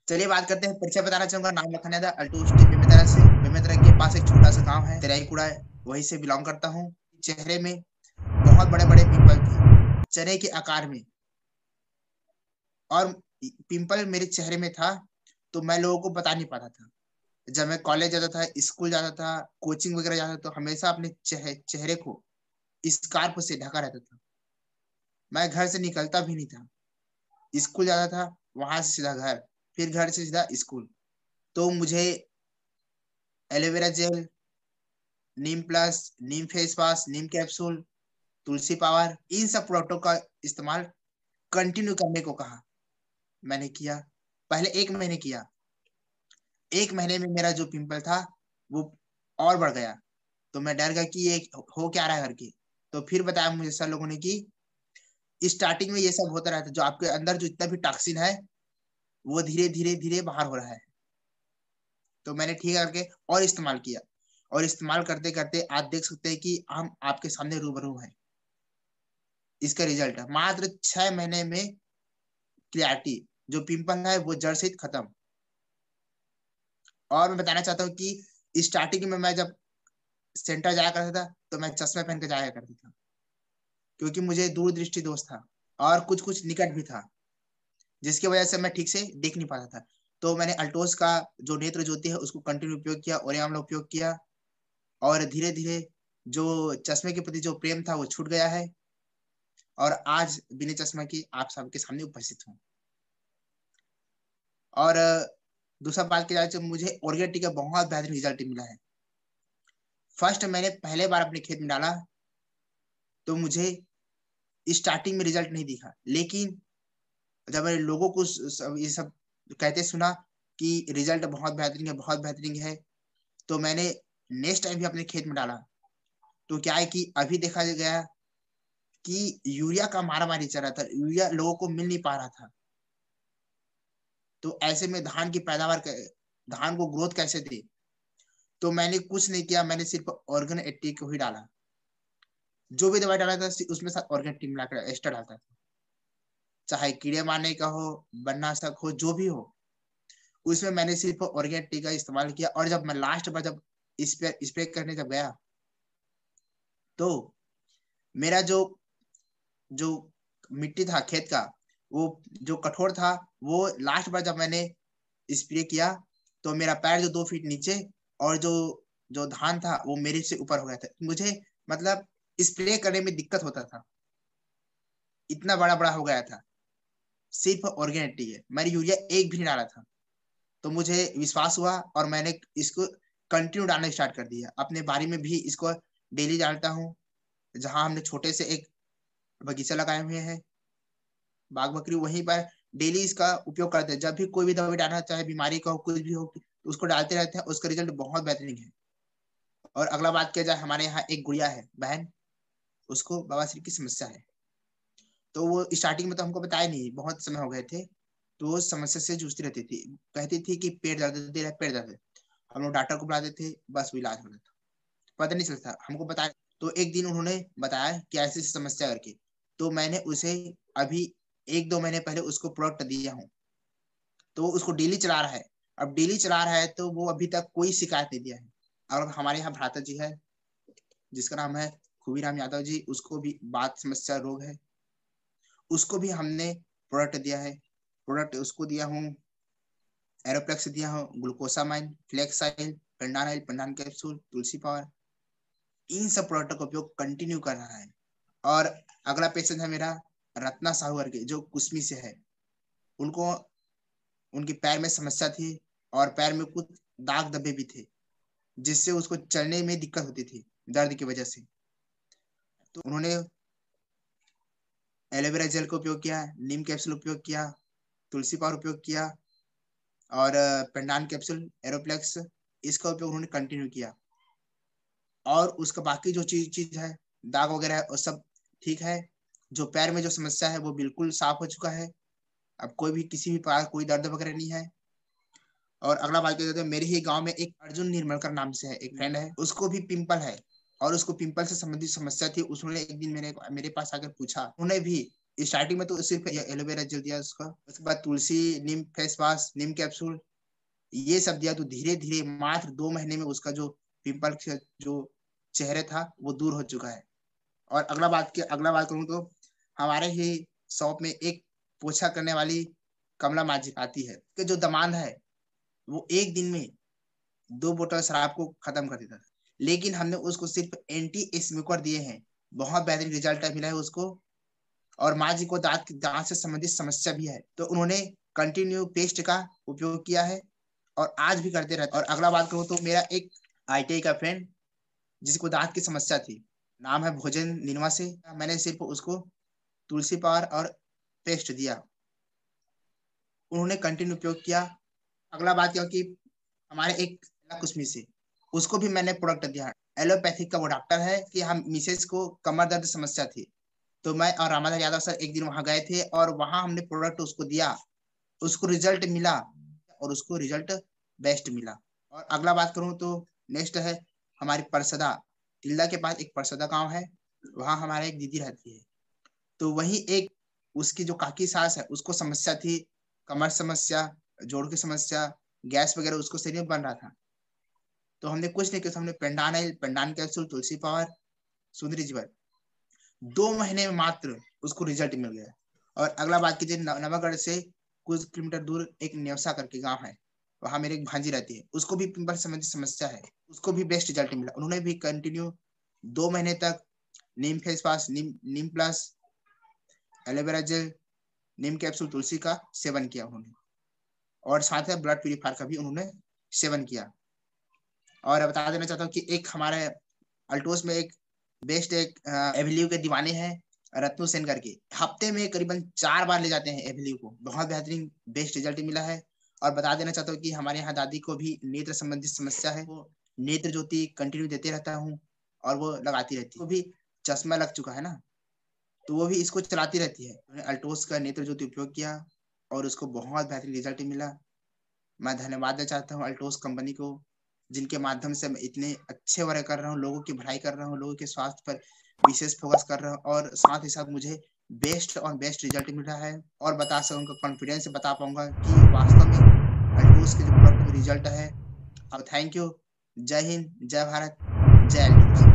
चलिए बात करते हैं। परिचय बताना चाहूंगा। नाम रखा था अल्टूस बेमेतरा से। बेमेतरा के पास एक छोटा सा गांव है तेराईकुड़ा है, वहीं से बिलोंग करता हूँ। चेहरे में बहुत बड़े बड़े पिंपल थे, चने के आकार में। और पिंपल मेरे चेहरे में था तो मैं लोगों को बता नहीं पाता था। जब मैं कॉलेज जाता था, स्कूल जाता था, कोचिंग वगैरह जाता था, तो हमेशा अपने चेहरे को स्कार्फ से ढका रहता था। मैं घर से निकलता भी नहीं था। स्कूल जाता था, वहां से सीधा घर, फिर घर से सीधा स्कूल। तो मुझे एलोवेरा जेल, नीम प्लस, नीम फेस वॉश, नीम कैप्सूल, तुलसी पावर, इन सब प्रोडक्टों का इस्तेमाल कंटिन्यू करने को कहा। मैंने किया। पहले 1 महीने किया। 1 महीने में मेरा जो पिंपल था वो और बढ़ गया। तो मैं डर गया कि ये हो क्या रहा है करके। तो फिर बताया मुझे सर लोगों ने कि स्टार्टिंग में ये सब होता रहता है, जो आपके अंदर जो इतना भी टॉक्सिन है वो धीरे धीरे धीरे बाहर हो रहा है। तो मैंने ठीक करके और इस्तेमाल किया। और इस्तेमाल करते करते आप देख सकते हैं कि हम आपके सामने रूबरू हैं। इसका रिजल्ट है मात्र 6 महीने में क्लियरिटी। जो पिंपल है वो जड़ से खत्म। और मैं बताना चाहता हूँ कि स्टार्टिंग में मैं जब सेंटर जाया करता था तो मैं चश्मे पहन के जाया करता था, क्योंकि मुझे दूर दृष्टि दोष था और कुछ कुछ निकट भी था, जिसकी वजह से मैं ठीक से देख नहीं पाता था। तो मैंने अल्टोस का जो नेत्र ज्योति है उसको कंटिन्यू उपयोग किया, ओरियामला उपयोग किया। और धीरे धीरे जो चश्मे के प्रति जो प्रेम था वो छूट गया है। और आज बिना चश्मा की आप सबके सामने उपस्थित हूँ। और दूसरा बात की जाए तो मुझे ऑर्गेनिक का बहुत बेहतरीन रिजल्ट मिला है। फर्स्ट मैंने पहले बार अपने खेत में डाला तो मुझे स्टार्टिंग में रिजल्ट नहीं दिखा, लेकिन जब मैंने लोगों को ये सब कहते सुना कि रिजल्ट बहुत बेहतरीन है, बहुत बेहतरीन है, तो मैंने नेक्स्ट टाइम भी अपने खेत में डाला। तो क्या है कि अभी देखा गया कि यूरिया का मारा मारी चल रहा था, यूरिया लोगों को मिल नहीं पा रहा था। तो ऐसे में धान की पैदावार, धान को ग्रोथ कैसे दे। तो मैंने कुछ नहीं किया, मैंने सिर्फ ऑर्गन 80 को ही डाला। जो भी दवाई डाला था उसमें साथ ऑर्गन टीम मिलाकर एक्स्ट्रा डालता था, चाहे कीड़े मारने का हो, बननाशक हो, जो भी हो। उसमें मैंने सिर्फ ऑर्गेनिक टी का इस्तेमाल किया। और जब मैं लास्ट बार जब स्प्रे करने जब गया तो मेरा जो जो मिट्टी था खेत का, वो जो कठोर था, वो लास्ट बार जब मैंने स्प्रे किया तो मेरा पैर जो 2 फीट नीचे, और जो जो धान था वो मेरे से ऊपर हो गया था। मुझे मतलब स्प्रे करने में दिक्कत होता था, इतना बड़ा बड़ा हो गया था। सिर्फ ऑर्गेनिक टी है, मैंने यूरिया एक भी नहीं डाला था। तो मुझे विश्वास हुआ और मैंने इसको कंटिन्यू डालना स्टार्ट कर दिया। अपने बारी में भी इसको डेली डालता हूँ। जहां हमने छोटे से एक बगीचा लगाए हुए हैं, बाग बकरी, वहीं पर डेली इसका उपयोग करते हैं। जब भी कोई भी दवाई डालना चाहे, बीमारी का हो, कुछ भी हो, तो उसको डालते रहते हैं। उसका रिजल्ट बहुत बेहतरीन है। और अगला बात किया जाए, हमारे यहाँ एक गुड़िया है बहन, उसको बवासीर की समस्या है। तो वो स्टार्टिंग में तो हमको बताया नहीं, बहुत समय हो गए थे। तो वो समस्या से जूझती रहती थी, कहती थी कि पेट दर्द दे रहा है, पेट दर्द है। हम लोग डॉक्टर को बुलाते थे, बस वो इलाज हो जाता, पता नहीं चलता हमको बताया। तो एक दिन उन्होंने बताया कि ऐसी समस्या करके। तो मैंने उसे अभी 1-2 महीने पहले उसको प्रोडक्ट दिया हूँ। तो वो उसको डेली चला रहा है। अब डेली चला रहा है तो वो अभी तक कोई शिकायत नहीं दिया है। और हमारे यहाँ भ्राता जी है जिसका नाम है खुबीराम यादव जी, उसको भी बात समस्या रोग है। उसको भी हमने प्रोडक्ट दिया है। प्रोडक्ट उसको दिया हूँ, एरोप्लेक्स दिया हूँ, ग्लूकोसामाइन, फ्लेक्साइल, पेंडानाइल, पेंडान कैप्सूल, तुलसी पावर। इन सब प्रोडक्ट का उपयोग कंटिन्यू कर रहा है। और अगला पेशेंट है मेरा रत्ना साहू करके, जो कुसमी से है। उनको उनके पैर में समस्या थी और पैर में कुछ दाग धब्बे भी थे, जिससे उसको चलने में दिक्कत होती थी दर्द की वजह से। तो उन्होंने एलोवेरा जेल का उपयोग किया, नीम कैप्सूल उपयोग किया, तुलसी पाउडर उपयोग किया, और पेंडान कैप्सूल, एरोप्लेक्स, इसका उपयोग उन्होंने कंटिन्यू किया। और उसका बाकी जो चीज है, दाग वगैरह है, वो सब ठीक है। जो पैर में जो समस्या है वो बिल्कुल साफ हो चुका है। अब कोई भी किसी भी प्रकार कोई दर्द वगैरह नहीं है। और अगला बात करते हैं, मेरे ही गांव में एक अर्जुन निर्मलकर नाम से है, एक फ्रेंड है, उसको भी पिंपल है। और उसको पिंपल से संबंधित समस्या थी। उसने एक दिन मेरे पास आकर पूछा, उन्हें भी स्टार्टिंग में तो सिर्फ एलोवेरा जेल दिया उसका, उसके बाद तुलसी, नीम फेस वॉश, नीम कैप्सूल, ये सब दिया। तो धीरे धीरे मात्र 2 महीने में उसका जो पिंपल जो चेहरे था वो दूर हो चुका है। और अगला बात करूँ तो हमारे ही शॉप में एक पोछा करने वाली कमला माजी आती है कि जो दामाद है वो एक दिन में 2 बोतल शराब को खत्म कर देता था, लेकिन हमने उसको सिर्फ एंटी स्मोकर दिए हैं, बहुत बेहतरीन रिजल्ट मिला है उसको। और माँ जी को दांत से संबंधित समस्या भी है, तो उन्होंने कंटिन्यू पेस्ट का उपयोग किया है और आज भी करते रहते। और अगला बात करूँ तो मेरा एक ITI का फ्रेंड जिसको दांत की समस्या थी, नाम है भोजन निनवा से, मैंने सिर्फ उसको तुलसी पावर और पेस्ट दिया, उन्होंने कंटिन्यू उपयोग किया। अगला बात क्या कि हमारे एक कुश्मी से, उसको भी मैंने प्रोडक्ट दिया। एलोपैथिक का वो डॉक्टर है कि हम मिसेज को कमर दर्द समस्या थी, तो मैं और रामाधर यादव सर एक दिन वहां गए थे और वहां हमने प्रोडक्ट उसको दिया, उसको रिजल्ट मिला और उसको रिजल्ट बेस्ट मिला। और अगला बात करूं तो नेक्स्ट है हमारी परसदा, तिल्दा के पास एक परसदा गांव है, वहां हमारे एक दीदी रहती है। तो वही एक उसकी जो काकी सास है उसको समस्या थी, कमर समस्या, जोड़ की समस्या, गैस वगैरह उसको शरीर में बन रहा था। तो हमने कुछ नहीं किया, हमने पेंडान कैप्सूल, तुलसी पावर, सुंदरी जीवन, 2 महीने में मात्र उसको रिजल्ट मिल गया। और अगला बात कीजिए नवागढ़ से कुछ किलोमीटर दूर एक नेवसा करके गांव है, वहां मेरी एक भांजी रहती है, उसको भी पिंपल संबंधी समस्या है, उसको भी बेस्ट रिजल्ट मिला। उन्होंने भी कंटिन्यू 2 महीने तक नीम फेस वॉश, नीम प्लस, एलोवेरा जेल, नीम कैप्सूल, तुलसी का सेवन किया उन्होंने, और साथ में ब्लड प्यूरिफायर का भी उन्होंने सेवन किया। और बता देना चाहता हूँ कि एक हमारे अल्टोस में एक बेस्ट एक एवल्यू के दीवाने हैं रत्नु सेन करके, हफ्ते में करीबन 4 बार ले जाते हैं एवल्यू को, बहुत बेहतरीन बेस्ट रिजल्ट मिला है। और बता देना चाहता हूँ कि हमारे यहाँ दादी को भी नेत्र संबंधित समस्या है, वो नेत्र ज्योति कंटिन्यू देते रहता हूँ और वो लगाती रहती है, वो भी चश्मा लग चुका है ना, तो वो भी इसको चलाती रहती है। अल्टोस का नेत्र ज्योति उपयोग किया और उसको बहुत बेहतरीन रिजल्ट मिला। मैं धन्यवाद देना चाहता हूँ अल्टोस कंपनी को, जिनके माध्यम से मैं इतने अच्छे वर्क कर रहा हूँ, लोगों की भलाई कर रहा हूँ, लोगों के स्वास्थ्य पर विशेष फोकस कर रहा हूँ, और साथ ही साथ मुझे बेस्ट और बेस्ट रिजल्ट मिल रहा है। और बता सकूंगा, कॉन्फिडेंस से बता पाऊंगा कि वास्तव में अल्टोस के जो प्रोडक्ट में रिजल्ट है। अब थैंक यू, जय हिंद, जय भारत, जय अल्टोस।